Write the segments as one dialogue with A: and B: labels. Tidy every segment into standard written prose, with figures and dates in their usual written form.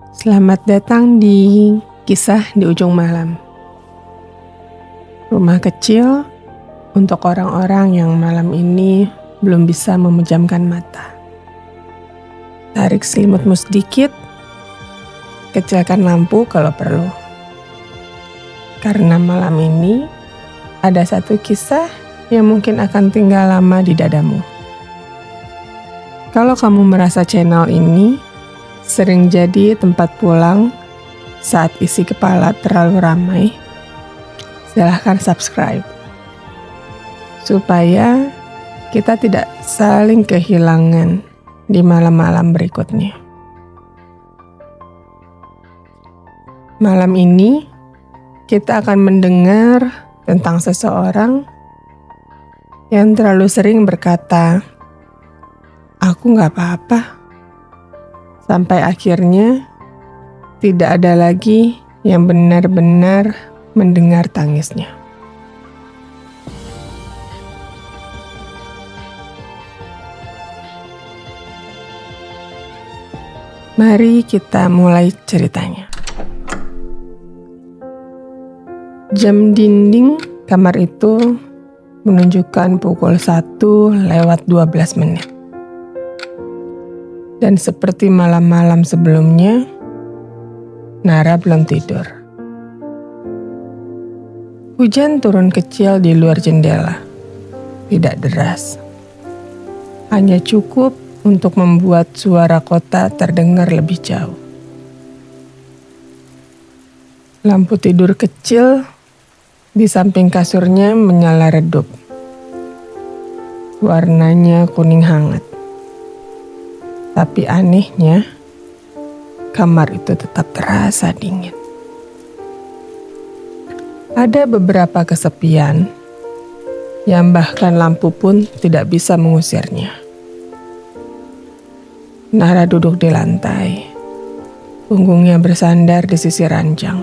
A: Selamat datang di Kisah di Ujung Malam. Rumah kecil untuk orang-orang yang malam ini belum bisa memejamkan mata. Tarik selimutmu sedikit, kecilkan lampu kalau perlu. Karena malam ini ada satu kisah yang mungkin akan tinggal lama di dadamu. Kalau kamu merasa channel ini sering jadi tempat pulang saat isi kepala terlalu ramai, silahkan subscribe. Supaya kita tidak saling kehilangan di malam-malam berikutnya. Malam ini, kita akan mendengar tentang seseorang yang terlalu sering berkata, "Aku gak apa-apa." Sampai akhirnya tidak ada lagi yang benar-benar mendengar tangisnya. Mari kita mulai ceritanya. Jam dinding kamar itu menunjukkan pukul 1:12 menit. Dan seperti malam-malam sebelumnya, Nara belum tidur. Hujan turun kecil di luar jendela. Tidak deras. Hanya cukup untuk membuat suara kota terdengar lebih jauh. Lampu tidur kecil di samping kasurnya menyala redup. Warnanya kuning hangat. Tapi anehnya, kamar itu tetap terasa dingin. Ada beberapa kesepian yang bahkan lampu pun tidak bisa mengusirnya. Nara duduk di lantai, punggungnya bersandar di sisi ranjang.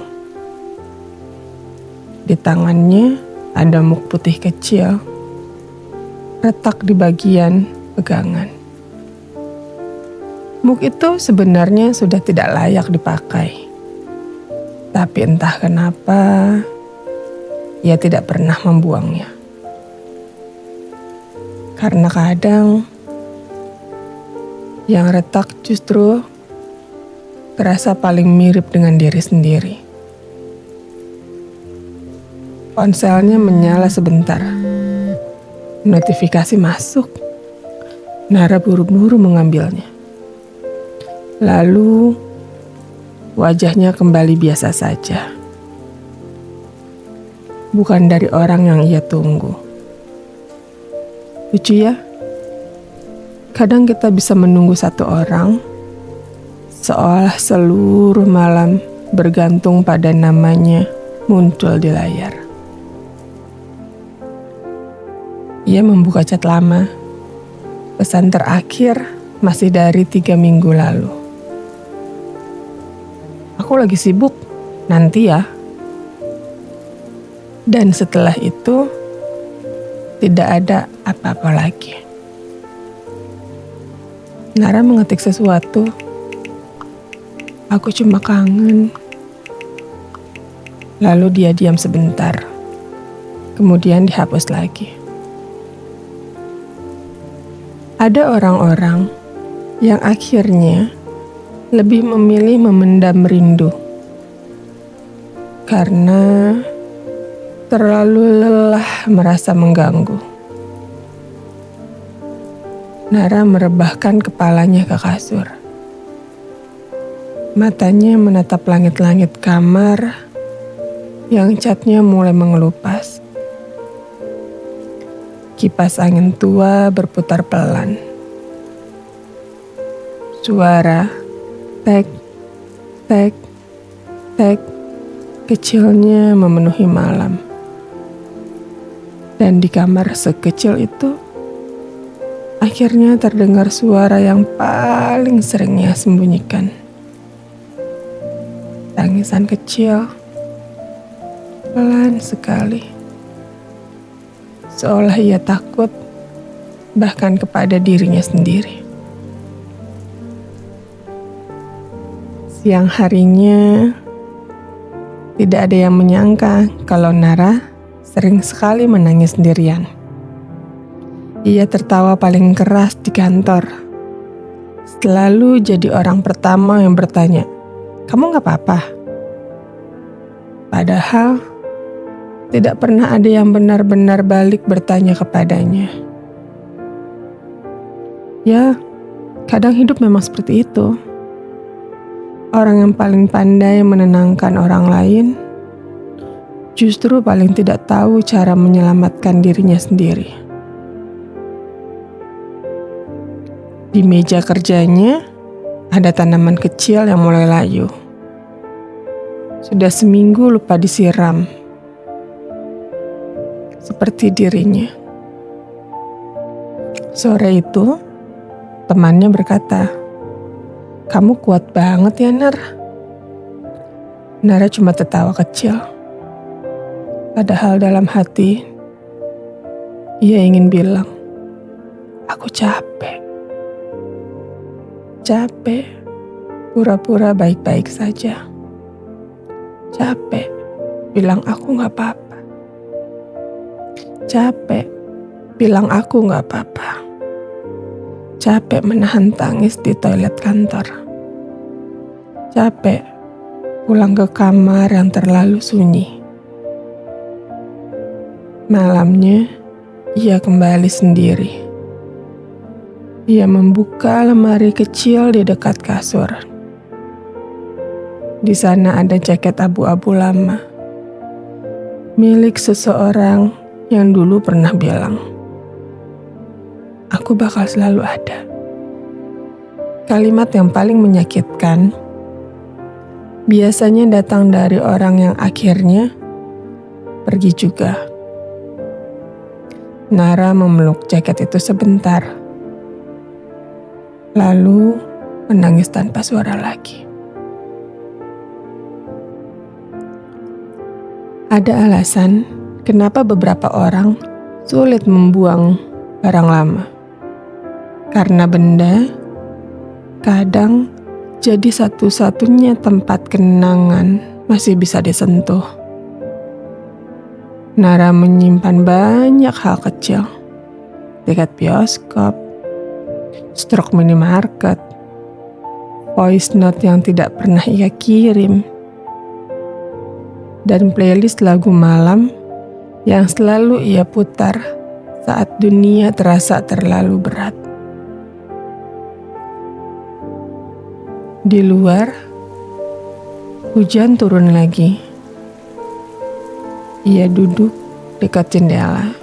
A: Di tangannya ada muk putih kecil, retak di bagian pegangan. Muk itu sebenarnya sudah tidak layak dipakai. Tapi entah kenapa, ia tidak pernah membuangnya. Karena kadang, yang retak justru terasa paling mirip dengan diri sendiri. Ponselnya menyala sebentar. Notifikasi masuk. Nara buru-buru mengambilnya. Lalu, wajahnya kembali biasa saja. Bukan dari orang yang ia tunggu. Lucu ya? Kadang kita bisa menunggu satu orang, seolah seluruh malam bergantung pada namanya muncul di layar. Ia membuka chat lama. Pesan terakhir masih dari 3 minggu lalu. "Aku lagi sibuk, nanti ya." Dan setelah itu, tidak ada apa-apa lagi. Nara mengetik sesuatu. "Aku cuma kangen." Lalu dia diam sebentar. Kemudian dihapus lagi. Ada orang-orang yang akhirnya lebih memilih memendam rindu karena terlalu lelah merasa mengganggu. Nara merebahkan kepalanya ke kasur. Matanya menatap langit-langit kamar yang catnya mulai mengelupas. Kipas angin tua berputar pelan. Suara tek, tek, tek kecilnya memenuhi malam. Dan di kamar sekecil itu, akhirnya terdengar suara yang paling sering ia sembunyikan. Tangisan kecil, pelan sekali. Seolah ia takut, bahkan kepada dirinya sendiri. Siang harinya, tidak ada yang menyangka kalau Nara sering sekali menangis sendirian. Ia tertawa paling keras di kantor. Selalu jadi orang pertama yang bertanya, "Kamu gak apa-apa?" Padahal tidak pernah ada yang benar-benar balik bertanya kepadanya. Ya, kadang hidup memang seperti itu. Orang yang paling pandai menenangkan orang lain justru paling tidak tahu cara menyelamatkan dirinya sendiri. Di meja kerjanya ada tanaman kecil yang mulai layu. Sudah seminggu lupa disiram. Seperti dirinya. Sore itu, temannya berkata, "Kamu kuat banget ya, Nar." Nara cuma tertawa kecil. Padahal dalam hati, ia ingin bilang, "Aku capek. Capek, pura-pura baik-baik saja. Capek, bilang aku gak apa-apa. Capek, bilang aku gak apa-apa. Capek menahan tangis di toilet kantor. Capek pulang ke kamar yang terlalu sunyi. Malamnya, ia kembali sendiri. Ia membuka lemari kecil di dekat kasur. Di sana ada jaket abu-abu lama, milik seseorang yang dulu pernah bilang, "Aku bakal selalu ada." Kalimat yang paling menyakitkan biasanya datang dari orang yang akhirnya pergi juga. Nara memeluk jaket itu sebentar, lalu menangis tanpa suara lagi. Ada alasan kenapa beberapa orang sulit membuang barang lama. Karena benda kadang jadi satu-satunya tempat kenangan masih bisa disentuh. Nara menyimpan banyak hal kecil. Tiket bioskop, stroke minimarket, voice note yang tidak pernah ia kirim, dan playlist lagu malam yang selalu ia putar saat dunia terasa terlalu berat. Di luar, hujan turun lagi. Ia duduk dekat jendela.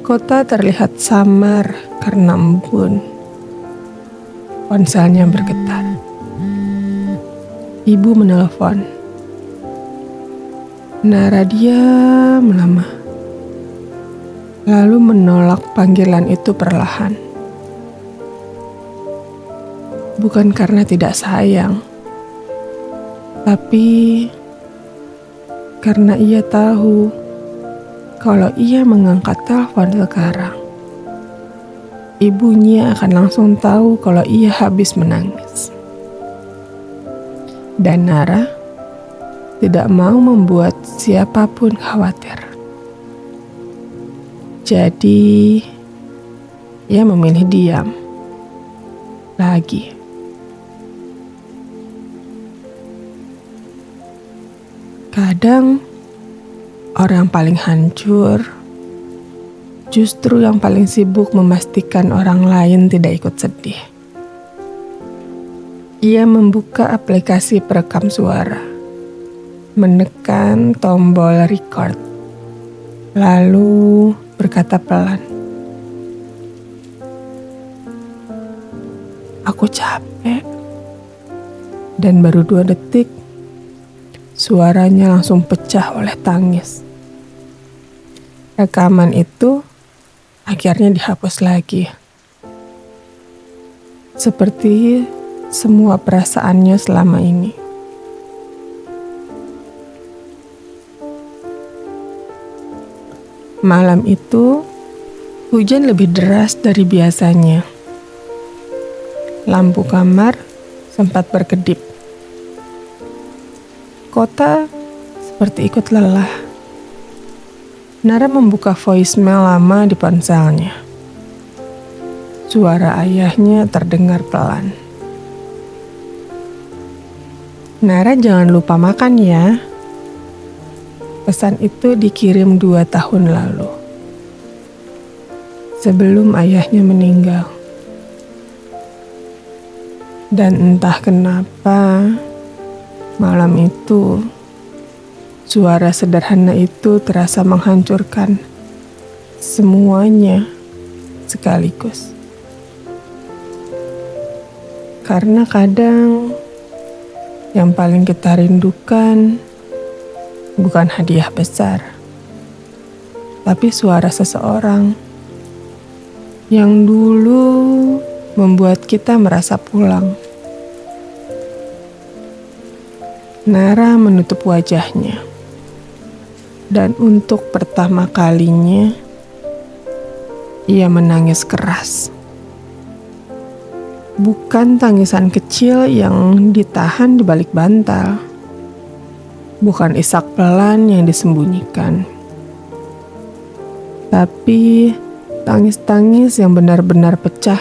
A: Kota terlihat samar karena embun. Ponselnya bergetar. Ibu menelpon. Nara diam lama, lalu menolak panggilan itu perlahan. Bukan karena tidak sayang, tapi karena ia tahu kalau ia mengangkat telepon sekarang, ibunya akan langsung tahu kalau ia habis menangis. Dan Nara tidak mau membuat siapapun khawatir. Jadi, ia memilih diam. Lagi. Kadang, orang paling hancur justru yang paling sibuk memastikan orang lain tidak ikut sedih. Ia membuka aplikasi perekam suara, menekan tombol record, lalu berkata pelan, "Aku capek." Dan baru 2 detik, suaranya langsung pecah oleh tangis. Rekaman itu akhirnya dihapus lagi. Seperti semua perasaannya selama ini. Malam itu, hujan lebih deras dari biasanya. Lampu kamar sempat berkedip. Kota seperti ikut lelah. Nara membuka voicemail lama di ponselnya. Suara ayahnya terdengar pelan. Nara, jangan lupa makan ya. Pesan itu dikirim 2 tahun lalu. Sebelum ayahnya meninggal. Dan entah kenapa, malam itu, suara sederhana itu terasa menghancurkan semuanya sekaligus. Karena kadang yang paling kita rindukan bukan hadiah besar, tapi suara seseorang yang dulu membuat kita merasa pulang. Nara menutup wajahnya, dan untuk pertama kalinya ia menangis keras. Bukan tangisan kecil yang ditahan di balik bantal, bukan isak pelan yang disembunyikan, tapi tangis-tangis yang benar-benar pecah.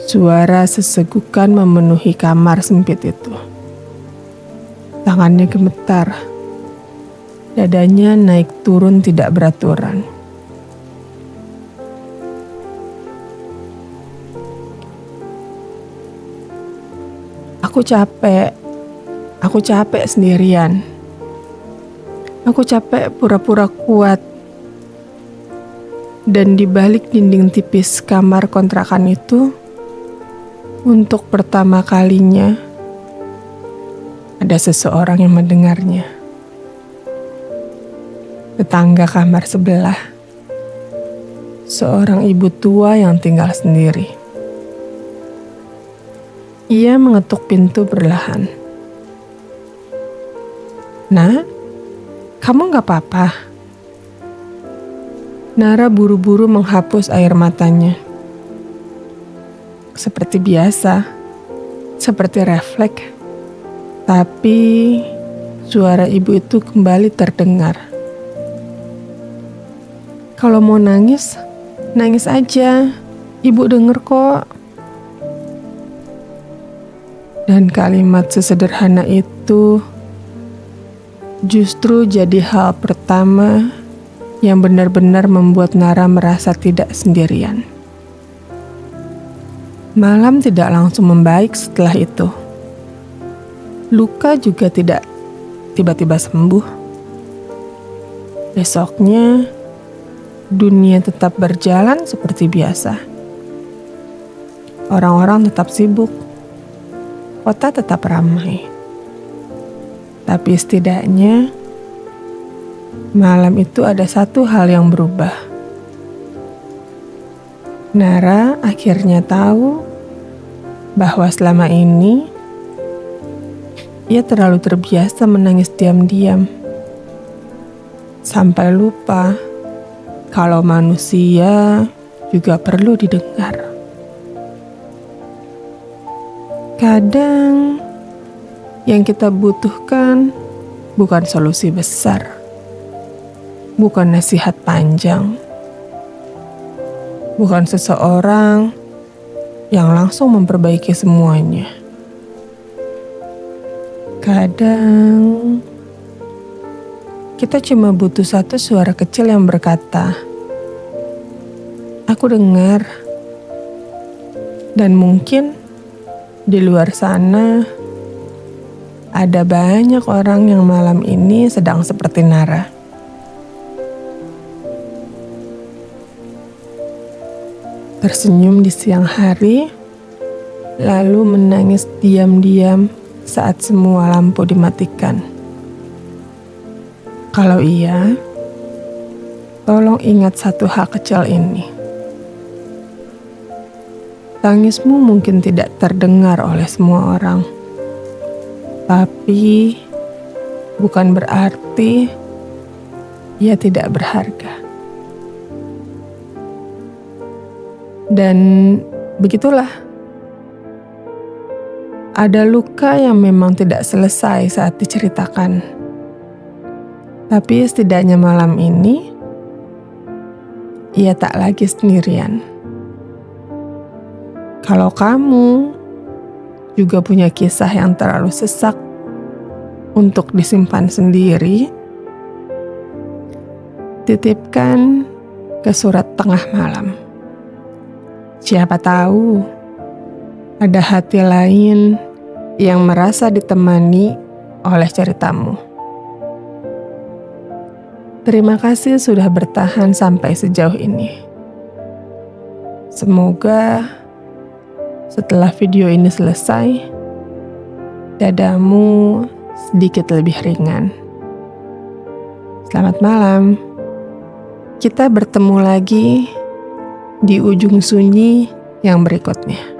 A: Suara sesegukan memenuhi kamar sempit itu. Tangannya gemetar, dadanya naik turun tidak beraturan. Aku capek sendirian. Aku capek pura-pura kuat. Dan di balik dinding tipis kamar kontrakan itu, untuk pertama kalinya, ada seseorang yang mendengarnya. Tetangga kamar sebelah, seorang ibu tua yang tinggal sendiri. Ia mengetuk pintu perlahan. "Nak, kamu gak apa-apa?" Nara buru-buru menghapus air matanya. Seperti biasa, seperti refleks. Tapi suara ibu itu kembali terdengar. "Kalau mau nangis, nangis aja. Ibu denger kok." Dan kalimat sesederhana itu justru jadi hal pertama yang benar-benar membuat Nara merasa tidak sendirian. Malam tidak langsung membaik setelah itu. Luka juga tidak tiba-tiba sembuh. Besoknya, dunia tetap berjalan seperti biasa. Orang-orang tetap sibuk. Kota tetap ramai. Tapi setidaknya, malam itu ada satu hal yang berubah. Nara akhirnya tahu bahwa selama ini ia terlalu terbiasa menangis diam-diam. Sampai lupa kalau manusia juga perlu didengar. Kadang yang kita butuhkan bukan solusi besar, bukan nasihat panjang, bukan seseorang yang langsung memperbaiki semuanya. Kadang kita cuma butuh satu suara kecil yang berkata, "Aku dengar." Dan mungkin di luar sana ada banyak orang yang malam ini sedang seperti Nara. Tersenyum di siang hari, lalu menangis diam-diam saat semua lampu dimatikan. Kalau iya, tolong ingat satu hal kecil ini. Tangismu mungkin tidak terdengar oleh semua orang, tapi bukan berarti ia tidak berharga. Dan begitulah, Ada luka yang memang tidak selesai saat diceritakan. Tapi setidaknya malam ini, ia tak lagi sendirian. Kalau kamu juga punya kisah yang terlalu sesak untuk disimpan sendiri, titipkan ke Surat Tengah Malam. Siapa tahu ada hati lain yang merasa ditemani oleh ceritamu. Terima kasih sudah bertahan sampai sejauh ini. Semoga setelah video ini selesai, dadamu sedikit lebih ringan. Selamat malam. Kita bertemu lagi di ujung sunyi yang berikutnya.